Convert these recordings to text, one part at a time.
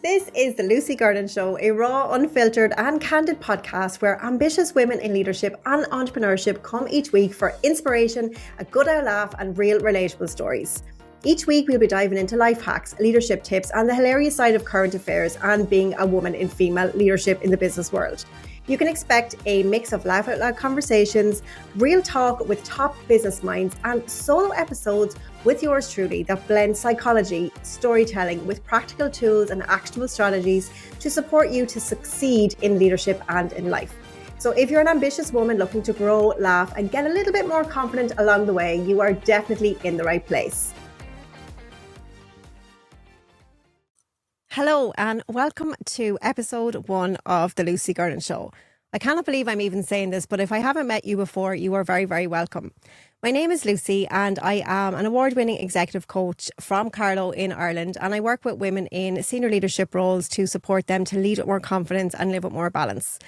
This is the Lucy Gernon Show, a raw, unfiltered and candid podcast where ambitious women in leadership and entrepreneurship come each week for inspiration, a good old laugh and real relatable stories. Each week we'll be diving into life hacks, leadership tips and the hilarious side of current affairs and being a woman in female leadership in the business world. You can expect a mix of laugh out loud conversations, real talk with top business minds and solo episodes with yours truly that blend psychology, storytelling with practical tools and actionable strategies to support you to succeed in leadership and in life. So if you're an ambitious woman looking to grow, laugh and get a little bit more confident along the way, you are definitely in the right place. Hello and welcome to episode 1 of the Lucy Gernon Show. I cannot believe I'm even saying this, but if I haven't met you before, you are very, very welcome. My name is Lucy and I am an award-winning executive coach from Carlow in Ireland, and I work with women in senior leadership roles to support them to lead with more confidence and live with more balance.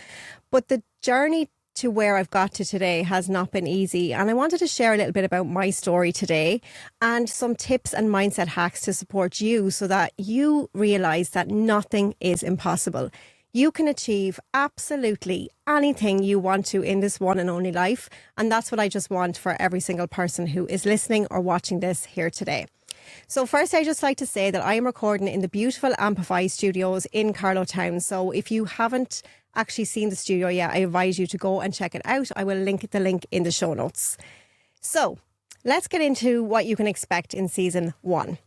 But the journey to where I've got to today has not been easy, and I wanted to share a little bit about my story today and some tips and mindset hacks to support you so that you realise that nothing is impossible. You can achieve absolutely anything you want to in this one and only life, and that's what I just want for every single person who is listening or watching this here today. So first, I just like to say that I am recording in the beautiful Amplify Studios in Carlow Town. So if you haven't actually seen the studio yet, I advise you to go and check it out. I will link the link in the show notes. So let's get into what you can expect in season 1.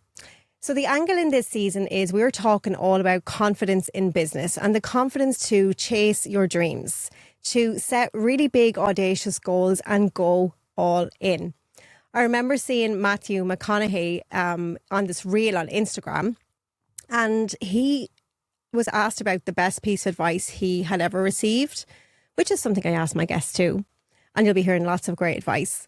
So the angle in this season is we're talking all about confidence in business and the confidence to chase your dreams, to set really big, audacious goals and go all in. I remember seeing Matthew McConaughey on this reel on Instagram, and he was asked about the best piece of advice he had ever received, which is something I ask my guests too. And you'll be hearing lots of great advice.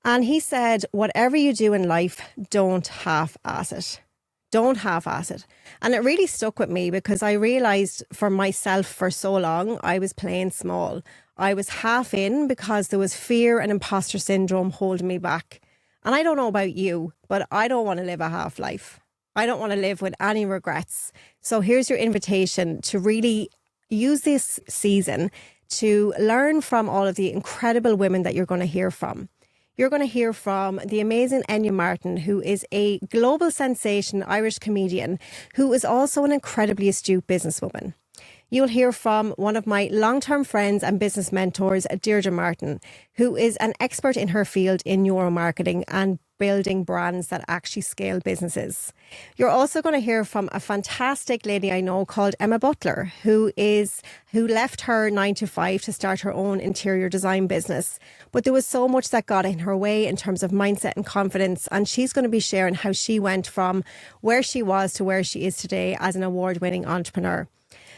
And he said, whatever you do in life, don't half-ass it. Don't half-ass it. And it really stuck with me because I realised for myself for so long, I was playing small. I was half in because there was fear and imposter syndrome holding me back. And I don't know about you, but I don't want to live a half life. I don't want to live with any regrets. So here's your invitation to really use this season to learn from all of the incredible women that you're going to hear from. You're going to hear from the amazing Enya Martin, who is a global sensation Irish comedian who is also an incredibly astute businesswoman. You'll hear from one of my long-term friends and business mentors, Deirdre Martin, who is an expert in her field in neuromarketing and building brands that actually scale businesses. You're also going to hear from a fantastic lady I know called Emma Butler, who left her 9-to-5 to start her own interior design business. But there was so much that got in her way in terms of mindset and confidence, and she's going to be sharing how she went from where she was to where she is today as an award-winning entrepreneur.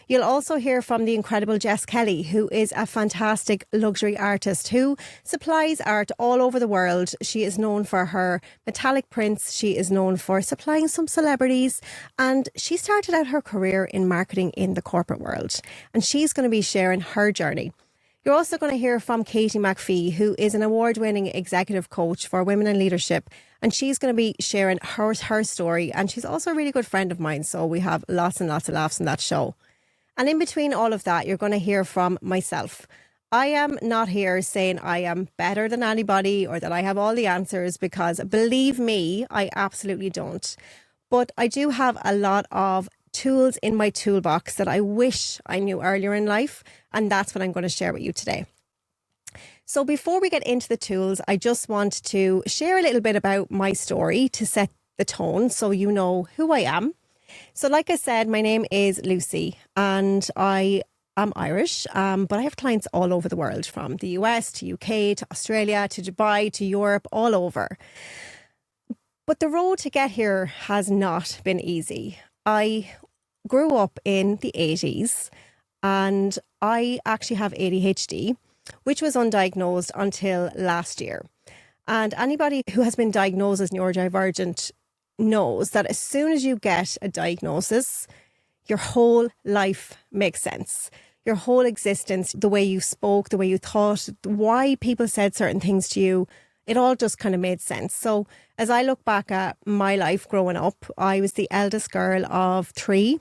You'll also hear from the incredible Jess Kelly, who is a fantastic luxury artist who supplies art all over the world. She is known for her metallic prints. She is known for supplying some celebrities. And she started out her career in marketing in the corporate world. And she's going to be sharing her journey. You're also going to hear from Katie McPhee, who is an award-winning executive coach for women in leadership. And she's going to be sharing her story. And she's also a really good friend of mine. So we have lots and lots of laughs in that show. And in between all of that, you're going to hear from myself. I am not here saying I am better than anybody or that I have all the answers, because believe me, I absolutely don't. But I do have a lot of tools in my toolbox that I wish I knew earlier in life. And that's what I'm going to share with you today. So before we get into the tools, I just want to share a little bit about my story to set the tone so you know who I am. So like I said, my name is Lucy and I am Irish, but I have clients all over the world, from the US to UK to Australia to Dubai to Europe, all over. But the road to get here has not been easy. I grew up in the 80s and I actually have ADHD, which was undiagnosed until last year. And anybody who has been diagnosed as neurodivergent knows that as soon as you get a diagnosis, your whole life makes sense. Your whole existence, the way you spoke, the way you thought, why people said certain things to you, it all just kind of made sense. So as I look back at my life growing up, I was the eldest girl of 3.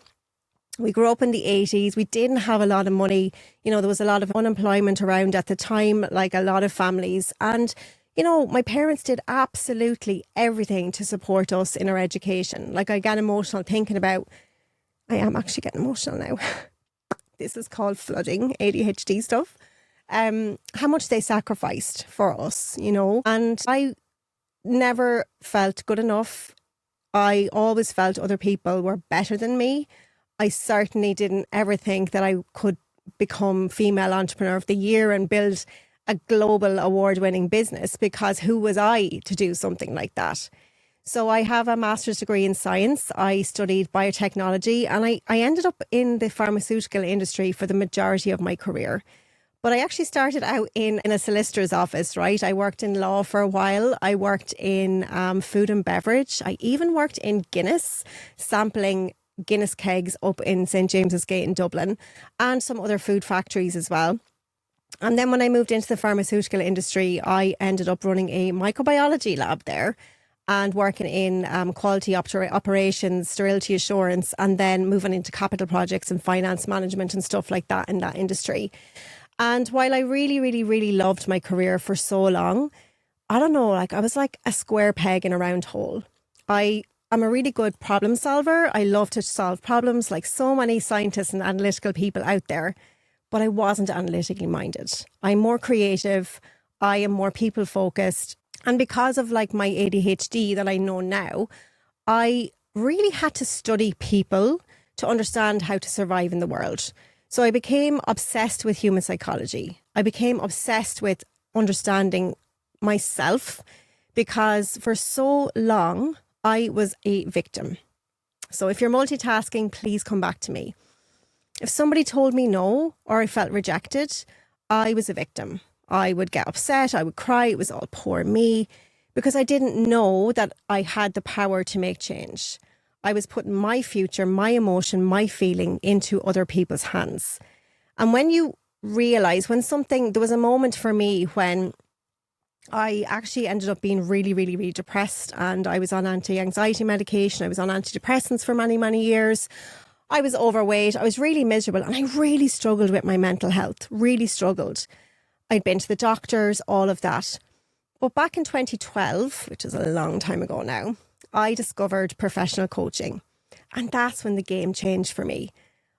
We grew up in the 80s. We didn't have a lot of money. You know, there was a lot of unemployment around at the time, like a lot of families. And, you know, my parents did absolutely everything to support us in our education. Like, I get emotional thinking about, I am actually getting emotional now. This is called flooding, ADHD stuff. How much they sacrificed for us, you know. And I never felt good enough. I always felt other people were better than me. I certainly didn't ever think that I could become Female Entrepreneur of the Year and build a global award-winning business, because who was I to do something like that? So I have a master's degree in science. I studied biotechnology, and I ended up in the pharmaceutical industry for the majority of my career. But I actually started out in a solicitor's office, right? I worked in law for a while. I worked in food and beverage. I even worked in Guinness, sampling Guinness kegs up in St. James's Gate in Dublin, and some other food factories as well. And then when I moved into the pharmaceutical industry, I ended up running a microbiology lab there and working in quality operations, sterility assurance, and then moving into capital projects and finance management and stuff like that in that industry. And while I really, really, really loved my career for so long, I don't know, like I was like a square peg in a round hole. I'm a really good problem solver. I love to solve problems like so many scientists and analytical people out there, but I wasn't analytically minded. I'm more creative. I am more people focused. And because of like my ADHD that I know now, I really had to study people to understand how to survive in the world. So I became obsessed with human psychology. I became obsessed with understanding myself, because for so long, I was a victim. So if you're multitasking, please come back to me. If somebody told me no, or I felt rejected, I was a victim. I would get upset. I would cry. It was all poor me, because I didn't know that I had the power to make change. I was putting my future, my emotion, my feeling into other people's hands. And when you realize there was a moment for me when I actually ended up being really, really, really depressed, and I was on anti-anxiety medication. I was on antidepressants for many, many years. I was overweight. I was really miserable, and I really struggled with my mental health, really struggled. I'd been to the doctors, all of that. But back in 2012, which is a long time ago now, I discovered professional coaching. And that's when the game changed for me.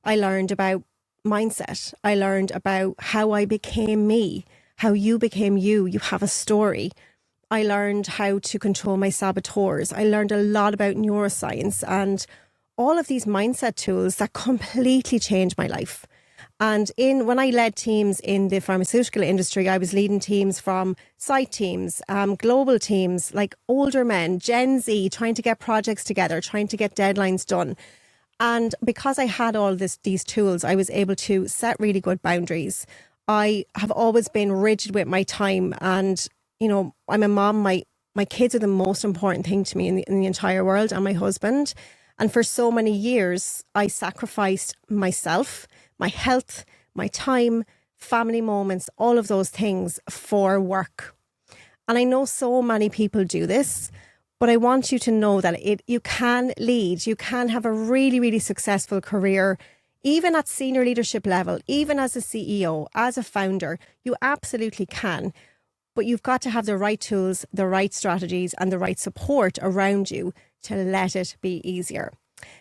I learned about mindset. I learned about how I became me, how you became you. You have a story. I learned how to control my saboteurs. I learned a lot about neuroscience and all of these mindset tools that completely changed my life. And when I led teams in the pharmaceutical industry, I was leading teams from site teams, global teams, like older men, Gen Z, trying to get projects together, trying to get deadlines done. And because I had all these tools, I was able to set really good boundaries. I have always been rigid with my time, and, you know, I'm a mom. My kids are the most important thing to me in the entire world, and my husband. And for so many years, I sacrificed myself, my health, my time, family moments, all of those things for work. And I know so many people do this, but I want you to know that you can lead, you can have a really, really successful career, even at senior leadership level, even as a CEO, as a founder, you absolutely can. But you've got to have the right tools, the right strategies, and the right support around you to let it be easier.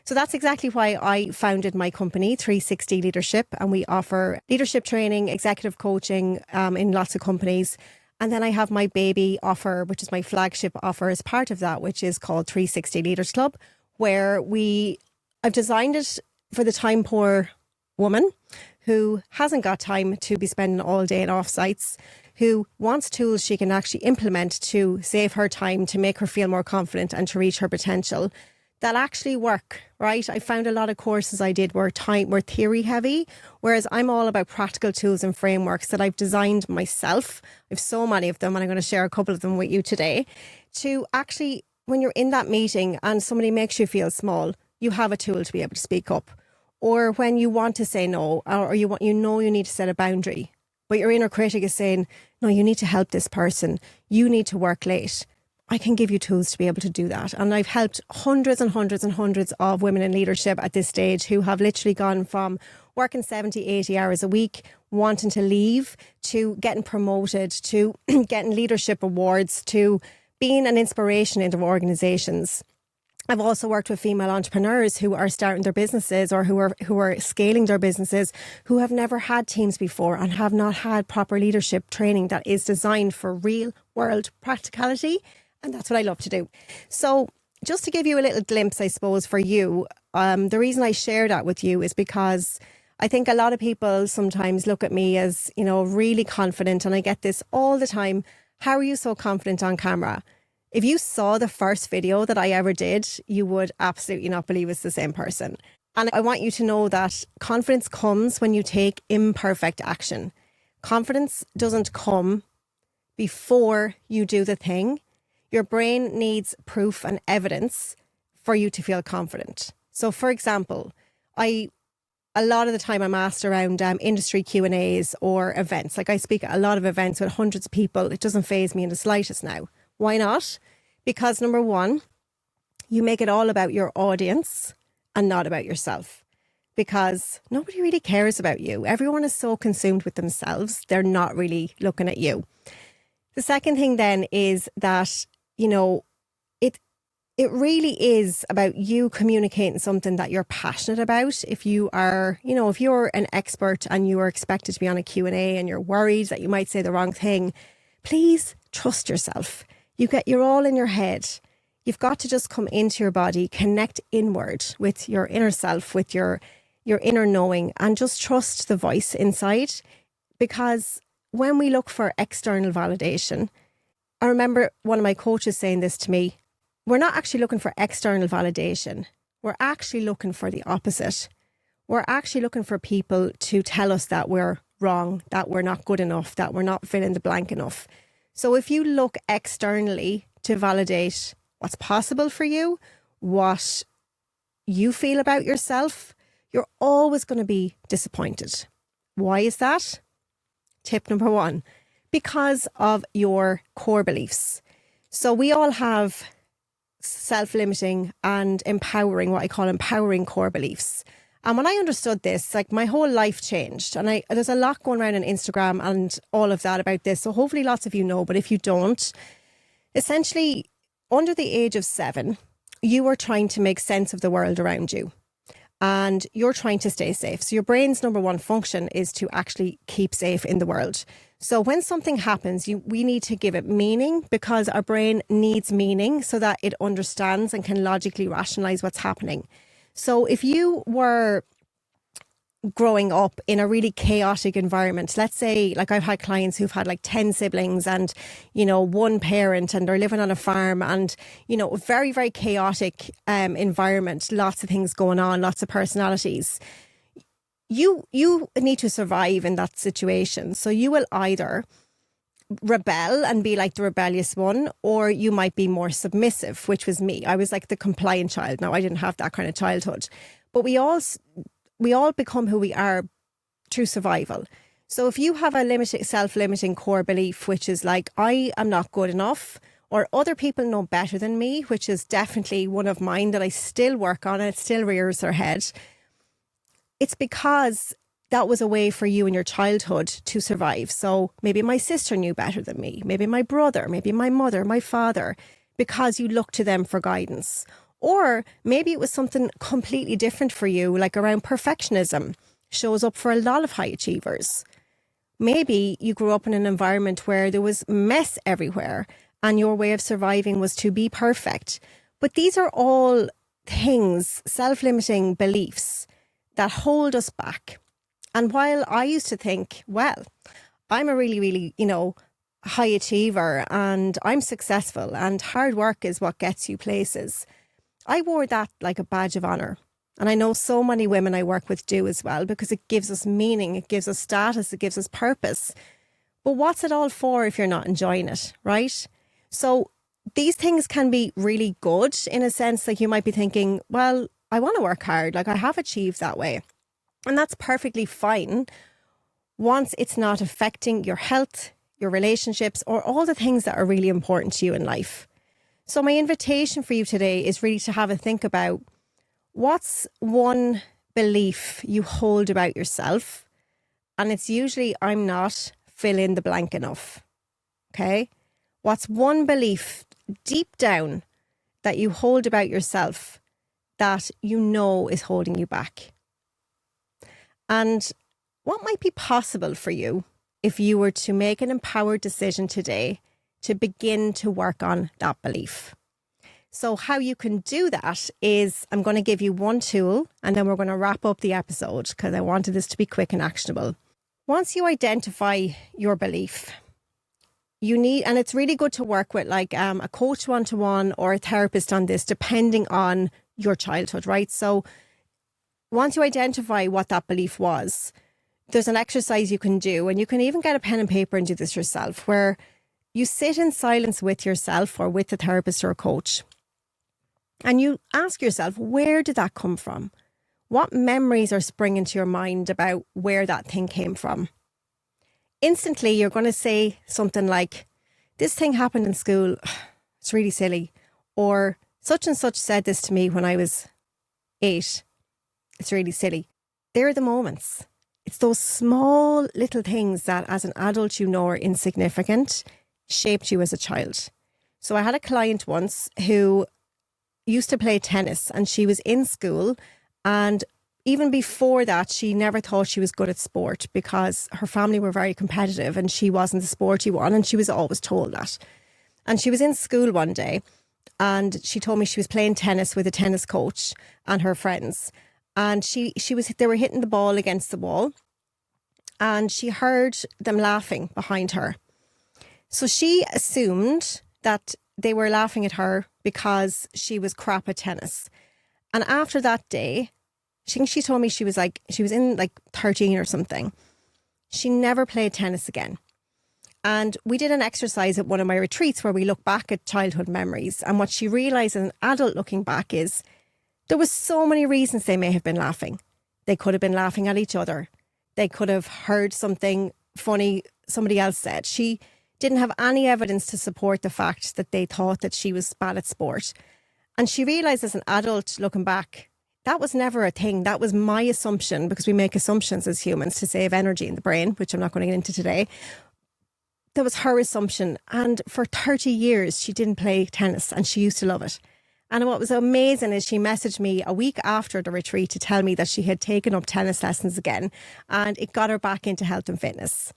So that's exactly why I founded my company, 360 Leadership, and we offer leadership training, executive coaching in lots of companies. And then I have my baby offer, which is my flagship offer as part of that, which is called 360 Leaders Club, where I've designed it for the time poor woman who hasn't got time to be spending all day in offsites, who wants tools she can actually implement to save her time, to make her feel more confident and to reach her potential, that actually work, right? I found a lot of courses I did were theory heavy, whereas I'm all about practical tools and frameworks that I've designed myself. I have so many of them, and I'm going to share a couple of them with you today, to actually, when you're in that meeting and somebody makes you feel small, you have a tool to be able to speak up. Or when you want to say no, or you need to set a boundary, but your inner critic is saying, no, you need to help this person. You need to work late. I can give you tools to be able to do that. And I've helped hundreds and hundreds and hundreds of women in leadership at this stage who have literally gone from working 70, 80 hours a week, wanting to leave, to getting promoted, to getting leadership awards, to being an inspiration into organizations. I've also worked with female entrepreneurs who are starting their businesses or who are scaling their businesses, who have never had teams before and have not had proper leadership training that is designed for real world practicality. And that's what I love to do. So just to give you a little glimpse, I suppose, for you, the reason I share that with you is because I think a lot of people sometimes look at me as, really confident. And I get this all the time. How are you so confident on camera? If you saw the first video that I ever did, you would absolutely not believe it's the same person. And I want you to know that confidence comes when you take imperfect action. Confidence doesn't come before you do the thing. Your brain needs proof and evidence for you to feel confident. So, for example, a lot of the time I'm asked around industry Q&As or events. Like I speak at a lot of events with hundreds of people. It doesn't faze me in the slightest now. Why not? Because number one, you make it all about your audience and not about yourself. Because nobody really cares about you. Everyone is so consumed with themselves. They're not really looking at you. The second thing then is that, it really is about you communicating something that you're passionate about. If you are, if you're an expert and you are expected to be on a Q&A and you're worried that you might say the wrong thing, please trust yourself. You're all in your head. You've got to just come into your body, connect inward with your inner self, with your inner knowing, and just trust the voice inside. Because when we look for external validation, I remember one of my coaches saying this to me, we're not actually looking for external validation. We're actually looking for the opposite. We're actually looking for people to tell us that we're wrong, that we're not good enough, that we're not fill in the blank enough. So if you look externally to validate what's possible for you, what you feel about yourself, you're always going to be disappointed. Why is that? Tip number one, because of your core beliefs. So we all have self-limiting and empowering, what I call empowering core beliefs. And when I understood this, like my whole life changed. And there's a lot going around on Instagram and all of that about this. So hopefully lots of you know, but if you don't, essentially under the age of 7, you are trying to make sense of the world around you. And you're trying to stay safe. So your brain's number one function is to actually keep safe in the world. So when something happens, we need to give it meaning, because our brain needs meaning so that it understands and can logically rationalize what's happening. So if you were growing up in a really chaotic environment, let's say, like I've had clients who've had like 10 siblings and, one parent, and they're living on a farm, and, a very, very chaotic environment, lots of things going on, lots of personalities. You need to survive in that situation. So you will either rebel and be like the rebellious one, or you might be more submissive, which was me. I was like the compliant child. Now, I didn't have that kind of childhood, but we all become who we are through survival. So if you have a self-limiting core belief, which is like, I am not good enough, or other people know better than me, which is definitely one of mine that I still work on, and it still rears their head. It's because that was a way for you in your childhood to survive. So maybe my sister knew better than me, maybe my brother, maybe my mother, my father, because you look to them for guidance. Or maybe it was something completely different for you, like around perfectionism, shows up for a lot of high achievers. Maybe you grew up in an environment where there was mess everywhere and your way of surviving was to be perfect. But these are all things, self-limiting beliefs that hold us back. And while I used to think, well, I'm a really, really, high achiever and I'm successful and hard work is what gets you places, I wore that like a badge of honor. And I know so many women I work with do as well, because it gives us meaning, it gives us status, it gives us purpose. But what's it all for if you're not enjoying it, right? So these things can be really good in a sense. Like you might be thinking, well, I want to work hard, like I have achieved that way. And that's perfectly fine once it's not affecting your health, your relationships, or all the things that are really important to you in life. So my invitation for you today is really to have a think about what's one belief you hold about yourself. And it's usually, I'm not fill in the blank enough. Okay. What's one belief deep down that you hold about yourself that you know is holding you back? And what might be possible for you if you were to make an empowered decision today to begin to work on that belief? So how you can do that is I'm going to give you one tool and then we're going to wrap up the episode because I wanted this to be quick and actionable. Once you identify your belief, you need, and it's really good to work with like a coach one-to-one or a therapist on this, depending on your childhood, right? So once you identify what that belief was, there's an exercise you can do, and you can even get a pen and paper and do this yourself, where you sit in silence with yourself or with the therapist or a coach, and you ask yourself, where did that come from? What memories are springing to your mind about where that thing came from? Instantly, you're going to say something like, this thing happened in school. It's really silly. Or such and such said this to me when I was 8. It's really silly. They're the moments. It's those small little things that as an adult you know are insignificant, shaped you as a child. So I had a client once who used to play tennis, and she was in school, and even before that, she never thought she was good at sport because her family were very competitive and she wasn't the sporty one, and she was always told that. And she was in school one day and she told me she was playing tennis with a tennis coach and her friends. And they were hitting the ball against the wall, and she heard them laughing behind her. So she assumed that they were laughing at her because she was crap at tennis. And after that day, she told me she was in like 13 or something. She never played tennis again. And we did an exercise at one of my retreats where we look back at childhood memories. And what she realised as an adult looking back is there was so many reasons they may have been laughing. They could have been laughing at each other. They could have heard something funny somebody else said. She didn't have any evidence to support the fact that they thought that she was bad at sport. And she realised as an adult looking back, that was never a thing. That was my assumption, because we make assumptions as humans to save energy in the brain, which I'm not going to get into today. That was her assumption. And for 30 years, she didn't play tennis and she used to love it. And what was amazing is she messaged me a week after the retreat to tell me that she had taken up tennis lessons again, and it got her back into health and fitness.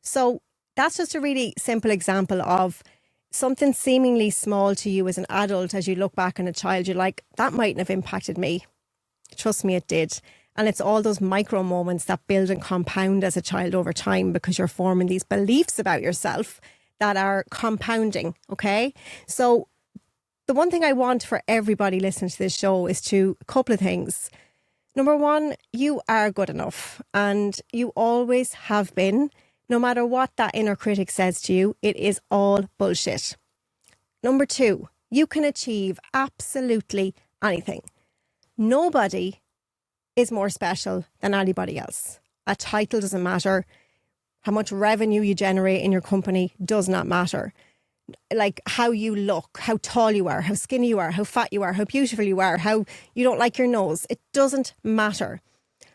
So that's just a really simple example of something seemingly small to you as an adult. As you look back on a child, you're like, that mightn't have impacted me. Trust me, it did. And it's all those micro moments that build and compound as a child over time, because you're forming these beliefs about yourself that are compounding. Okay. So the one thing I want for everybody listening to this show is a couple of things. Number one, you are good enough, and you always have been. No matter what that inner critic says to you, it is all bullshit. Number two, you can achieve absolutely anything. Nobody is more special than anybody else. A title doesn't matter. How much revenue you generate in your company does not matter. Like how you look, how tall you are, how skinny you are, how fat you are, how beautiful you are, how you don't like your nose. It doesn't matter.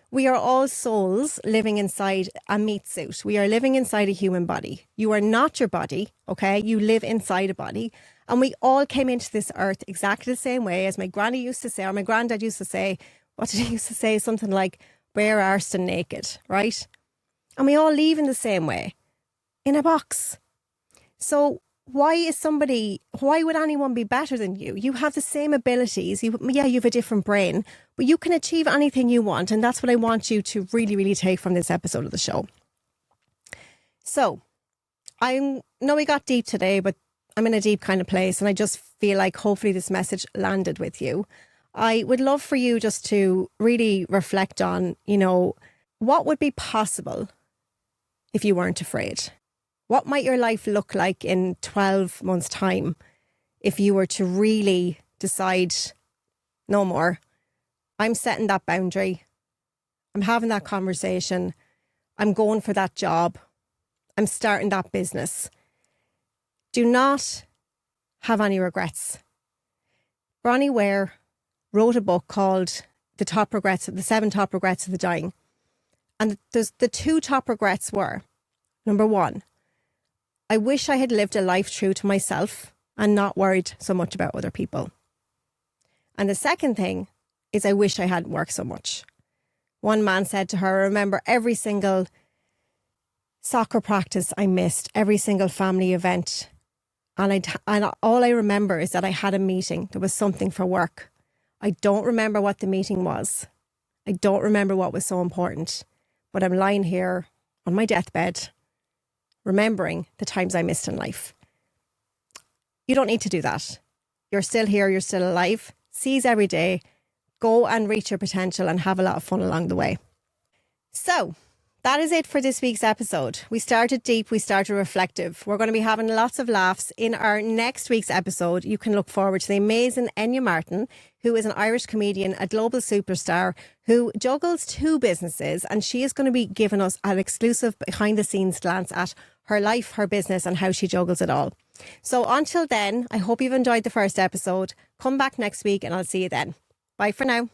We are all souls living inside a meat suit. We are living inside a human body. You are not your body, okay? You live inside a body. And we all came into this earth exactly the same way, as my granny used to say, or my granddad used to say. What did he used to say? Something like, bare arsed and naked, right? And we all leave in the same way, in a box. So why would anyone be better than you? You have the same abilities. You have a different brain, but you can achieve anything you want. And that's what I want you to really, really take from this episode of the show. So I know we got deep today, but I'm in a deep kind of place. And I just feel like hopefully this message landed with you. I would love for you just to really reflect on, what would be possible if you weren't afraid? What might your life look like in 12 months' time if you were to really decide, no more? I'm setting that boundary. I'm having that conversation. I'm going for that job. I'm starting that business. Do not have any regrets. Bronnie Ware wrote a book called The 7 Top Regrets of the Dying. And the 2 top regrets were, number 1, I wish I had lived a life true to myself and not worried so much about other people. And the second thing is I wish I hadn't worked so much. One man said to her, I remember every single soccer practice I missed, every single family event. And all I remember is that I had a meeting. There was something for work. I don't remember what the meeting was. I don't remember what was so important. But I'm lying here on my deathbed, remembering the times I missed in life. You don't need to do that. You're still here. You're still alive. Seize every day. Go and reach your potential and have a lot of fun along the way. So that is it for this week's episode. We started deep. We started reflective. We're going to be having lots of laughs in our next week's episode. You can look forward to the amazing Enya Martin, who is an Irish comedian, a global superstar who juggles 2 businesses. And she is going to be giving us an exclusive behind the scenes glance at her life, her business and how she juggles it all. So until then, I hope you've enjoyed the first episode. Come back next week and I'll see you then. Bye for now.